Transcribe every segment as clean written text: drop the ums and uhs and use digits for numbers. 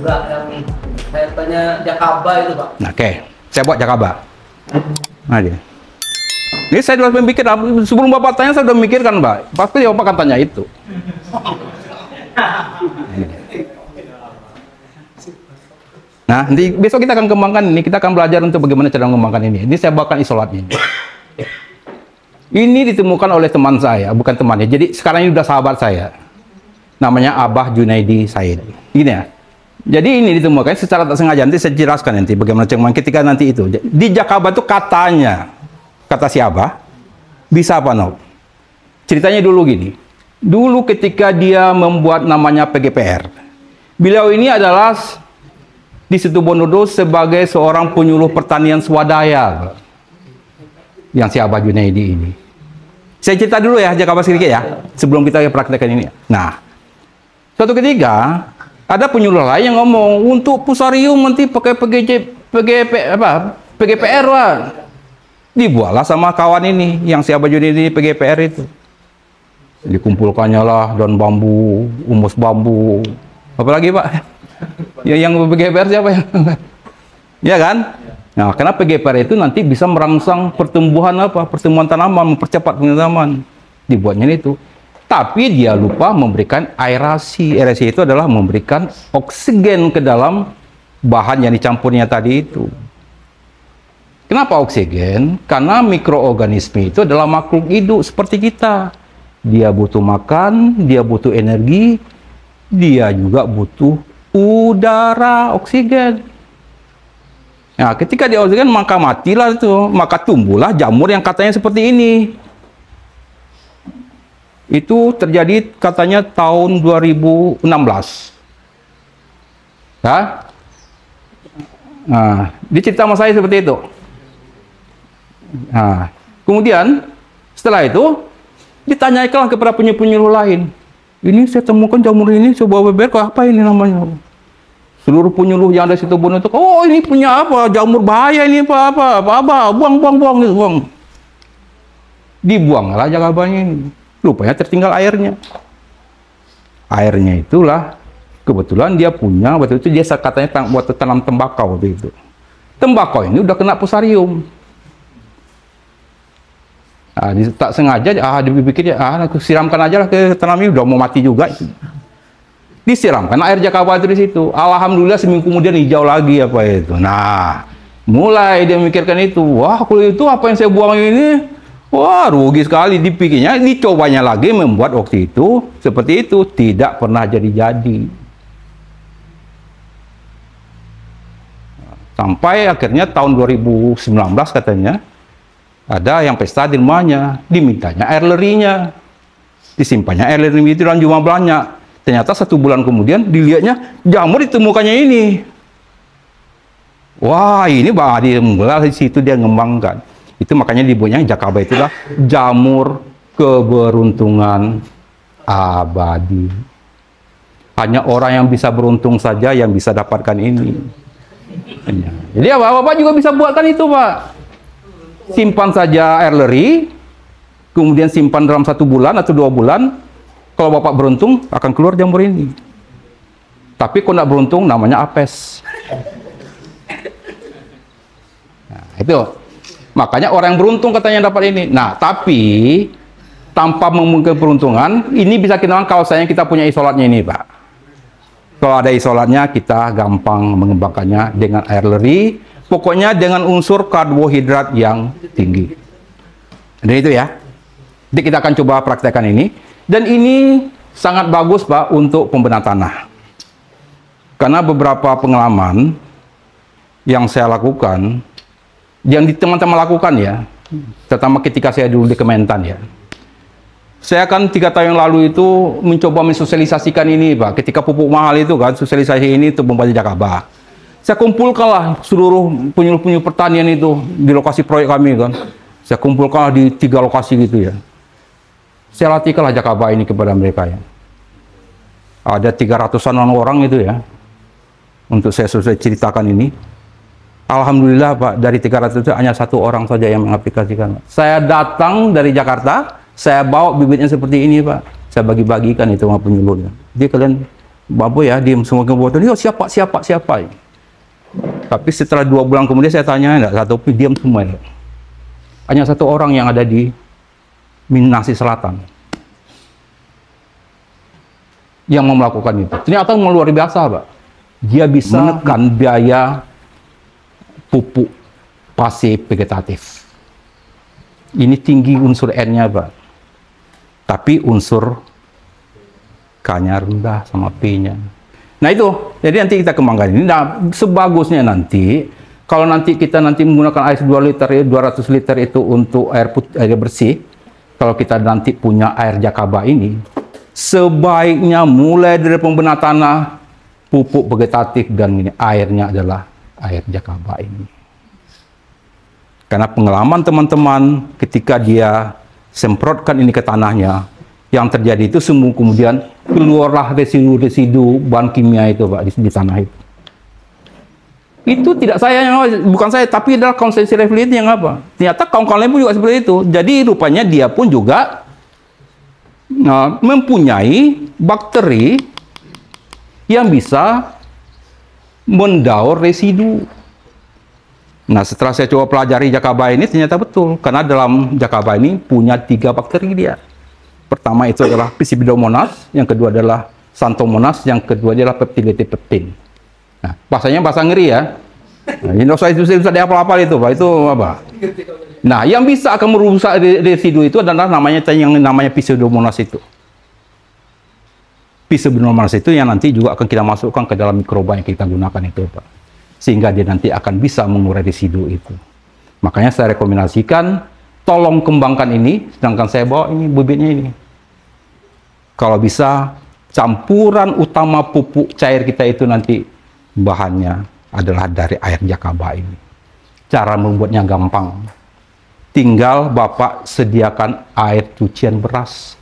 enggak, yang saya tanya Jakaba itu Pak. Nah, oke, saya buat Jakaba. Nah, dia. Ini saya sudah memikir, sebelum Bapak tanya saya sudah memikirkan, Mbak. Pasti Bapak akan tanya itu. Nah, nanti besok kita akan kembangkan ini, kita akan belajar untuk bagaimana cara mengembangkan ini. Ini saya bawakan isolatnya. Ini ditemukan oleh teman saya, bukan temannya. Jadi sekarang ini sudah sahabat saya. Namanya Abah Junaidi Said. Gini ya. Jadi ini ditemukan secara tak sengaja. Nanti saya jelaskan nanti bagaimana cara ketika nanti itu. Di Jakaba itu katanya, kata si Abah, bisa apa no? Ceritanya dulu gini. Dulu ketika dia membuat namanya PGPR, beliau ini adalah di Situbondo sebagai seorang penyuluh pertanian swadaya yang si Abah Junaidi ini. Saya cerita dulu ya, Jakaba sedikit ya, sebelum kita praktekkan ini. Nah, suatu ketika ada penyuluh lain yang ngomong untuk pusarium nanti pakai PGPR lah. Dibuatlah sama kawan ini yang si Abah Junaidi PGPR itu. Dikumpulkannya lah daun bambu, umus bambu, apalagi Pak? Yang PGPR siapa ya? Ya kan? Nah, karena PGPR itu nanti bisa merangsang pertumbuhan pertumbuhan tanaman, mempercepat penanaman. Dibuatnya itu. Tapi dia lupa memberikan aerasi. Aerasi itu adalah memberikan oksigen ke dalam bahan yang dicampurnya tadi itu. Kenapa oksigen? Karena mikroorganisme itu adalah makhluk hidup seperti kita. Dia butuh makan, dia butuh energi, dia juga butuh udara, oksigen. Nah, ketika dia oksigen maka matilah itu, maka tumbuhlah jamur yang katanya seperti ini. Itu terjadi katanya tahun 2016. Ya? Nah, dia cerita sama saya seperti itu. Nah, kemudian setelah itu ditanyakan kepada penyuluh lain. Ini saya temukan jamur ini sebuah beber, apa ini namanya? Seluruh penyuluh yang ada di Situbondo itu, oh ini punya apa? Jamur bahaya ini apa? Buang. Dibuanglah Jakabanya ini. Rupanya tertinggal airnya. Airnya itulah kebetulan dia punya waktu itu dia katanya buat tanam tembakau waktu itu. Tembakau ini udah kena fusarium. Nah, tak sengaja dipikir aku siramkan aja lah ke tanam ini, udah mau mati juga itu. Disiramkan air Jakaba itu di situ. Alhamdulillah seminggu kemudian hijau lagi apa itu. Nah, mulai dia memikirkan itu. Wah, kalau itu apa yang saya buang ini? Wah, rugi sekali. Dipikirnya, dicobanya lagi membuat waktu itu seperti itu, tidak pernah jadi-jadi. Sampai akhirnya tahun 2019 katanya ada yang pesta di rumahnya, dimintanya air lerinya, disimpannya air leri itu dalam jumlah banyak. Ternyata 1 bulan kemudian dilihatnya jamur ditemukannya ini. Wah, ini mulai di situ dia ngembangkan. Itu makanya dibuatnya Jakaba itulah jamur keberuntungan abadi. Hanya orang yang bisa beruntung saja yang bisa dapatkan ini. Jadi Bapak juga bisa buatkan itu, Pak. Simpan saja air leri, kemudian simpan dalam 1 bulan atau 2 bulan. Kalau Bapak beruntung, akan keluar jamur ini. Tapi kalau tidak beruntung, namanya apes. Nah, itu. Makanya orang yang beruntung katanya dapat ini. Nah, tapi tanpa memungkinkan peruntungan, ini bisa kita kalau sayang kita punya isolatnya ini, Pak. Kalau ada isolatnya, kita gampang mengembangkannya dengan air leri. Pokoknya dengan unsur karbohidrat yang tinggi. Dan itu ya. Jadi kita akan coba praktekkan ini. Dan ini sangat bagus, Pak, untuk pembenahan tanah. Karena beberapa pengalaman yang saya lakukan, yang teman-teman lakukan ya, terutama ketika saya dulu di Kementan ya. Saya kan 3 tahun yang lalu itu mencoba mensosialisasikan ini, Pak. Ketika pupuk mahal itu kan, sosialisasi ini untuk membantu Jakaba. Saya kumpulkanlah seluruh penyuluh-penyuluh pertanian itu di lokasi proyek kami kan. Saya kumpulkanlah di 3 lokasi gitu ya. Saya latihkanlah Jakaba ini kepada mereka ya. Ada 300-an orang itu ya. Untuk saya selesai ceritakan ini. Alhamdulillah, Pak, dari 300 itu hanya 1 orang saja yang mengaplikasikan. Saya datang dari Jakarta, saya bawa bibitnya seperti ini, Pak. Saya bagi-bagikan itu sama penyuluhnya. Jadi kalian Babu ya, diem semua ke botol. Yo, siapa. Tapi setelah 2 bulan kemudian saya tanya, enggak satu pun diam semua. Ya. Hanya 1 orang yang ada di Minahasa Selatan yang mau melakukan itu. Ternyata luar biasa, Pak. Dia bisa menekan biaya pupuk pasif vegetatif. Ini tinggi unsur N-nya, Pak. Tapi unsur K-nya rendah sama P-nya. Nah itu, jadi nanti kita kembangkan ini. Nah, sebagusnya nanti, kalau nanti kita menggunakan air 2 liter, 200 liter itu untuk air bersih, kalau kita nanti punya air Jakaba ini, sebaiknya mulai dari pembenahan tanah, pupuk vegetatif, dan ini airnya adalah air Jakaba ini. Karena pengalaman teman-teman ketika dia semprotkan ini ke tanahnya, yang terjadi itu semua kemudian keluarlah residu-residu bahan kimia itu, Pak, di tanah itu. Itu tidak saya yang, bukan saya, tapi adalah konsensi refleks yang apa? Ternyata kawan-kawan lain pun juga seperti itu. Jadi rupanya dia pun juga mempunyai bakteri yang bisa mendaur residu. Nah, setelah saya coba pelajari Jakaba ini, ternyata betul. Karena dalam Jakaba ini punya 3 bakteri dia. Pertama itu adalah Pisidiopsis, yang kedua adalah Xanthomonas, yang kedua adalah peptidylpeptin. Nah, bahasanya bahasa ngeri ya. Nah, ini bisa dihafal-hafal itu, Pak. Itu apa? Nah, yang bisa akan merusak residu itu adalah yang namanya Pisidiopsis itu. Pisidiopsis itu yang nanti juga akan kita masukkan ke dalam mikroba yang kita gunakan itu, Pak. Sehingga dia nanti akan bisa mengurai residu itu. Makanya saya rekomendasikan, tolong kembangkan ini, sedangkan saya bawa ini bibitnya ini. Kalau bisa, campuran utama pupuk cair kita itu nanti bahannya adalah dari air Jakaba ini. Cara membuatnya gampang. Tinggal Bapak sediakan air cucian beras.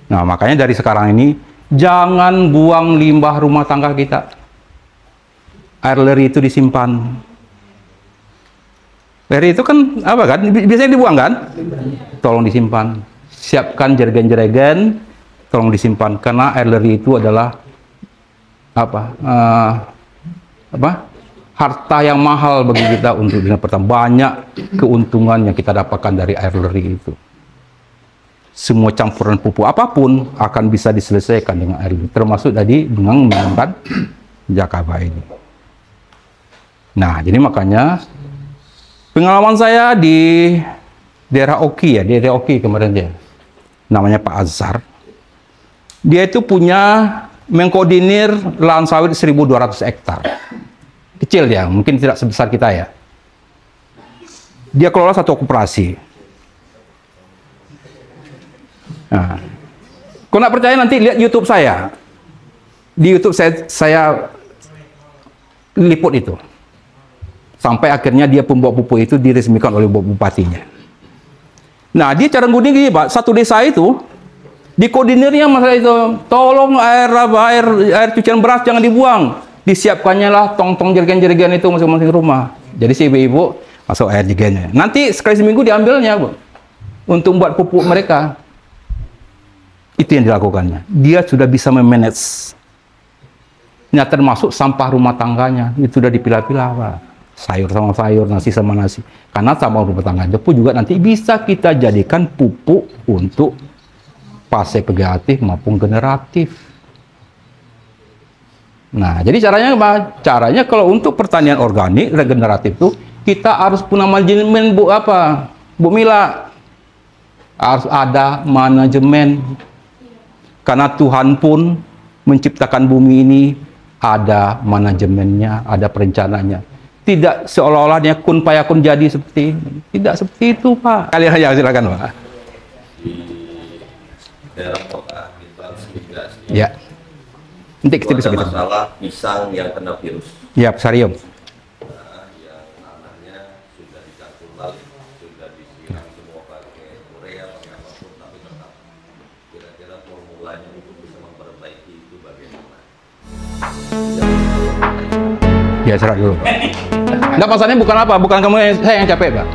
Nah, makanya dari sekarang ini, jangan buang limbah rumah tangga kita. Air leri itu disimpan. Leri itu kan apa kan? Biasanya dibuang kan? Tolong disimpan. Siapkan jerigen-jerigen, tolong disimpan. Karena air leri itu adalah harta yang mahal bagi kita untuk dunia pertama. Banyak keuntungan yang kita dapatkan dari air leri itu. Semua campuran pupuk apapun akan bisa diselesaikan dengan air leri, termasuk tadi dengan menggunakan Jakaba ini. Nah, jadi makanya pengalaman saya di daerah Oki ya, di daerah Oki kemarin dia, namanya Pak Azhar. Dia itu punya mengkoordinir lahan sawit 1.200 hektar. Kecil dia, mungkin tidak sebesar kita ya. Dia kelola satu koperasi. Nah, kalau nggak percaya nanti lihat YouTube saya. Di YouTube saya liput itu. Sampai akhirnya dia pembawa pupuk itu diresmikan oleh bupatinya. Nah, dia cara nguding gini, Pak. Satu desa itu dikoordinirnya masalah itu. Tolong air cucian beras jangan dibuang. Disiapkannya lah tong-tong jerigen-jerigen itu masing-masing rumah. Jadi si ibu-ibu masuk air jerigennya. Nanti sekali seminggu diambilnya, Bu. Untuk membuat pupuk mereka. Itu yang dilakukannya. Dia sudah bisa memanage. Nah, termasuk sampah rumah tangganya. Itu sudah dipilah-pilah, Pak. Sayur sama sayur, nasi sama nasi. Karena sampah rumah tangga itu juga nanti bisa kita jadikan pupuk untuk pasif vegetatif maupun generatif. Nah, jadi caranya apa? Caranya kalau untuk pertanian organik regeneratif itu kita harus punya manajemen, Bu Mila. Harus ada manajemen. Karena Tuhan pun menciptakan bumi ini ada manajemennya, ada perencanaannya. Tidak seolah-olahnya kun payakun jadi seperti ini. Tidak seperti itu, Pak. Kalian aja silakan, Pak. Di daerah kota kita migrasi. Ya. Nanti kita bisa bicara. Masalah pisang yang kena virus. Ya, Sarium. Nah, yang tanahnya sudah dicampur balik, sudah disiram semua pakai urea, pakai apapun, tapi tetap kira-kira formulanya untuk bisa memperbaiki itu bagaimana? Ya, serah dulu. Nggak, masalahnya bukan apa, bukan kamu saya yang capek, Pak.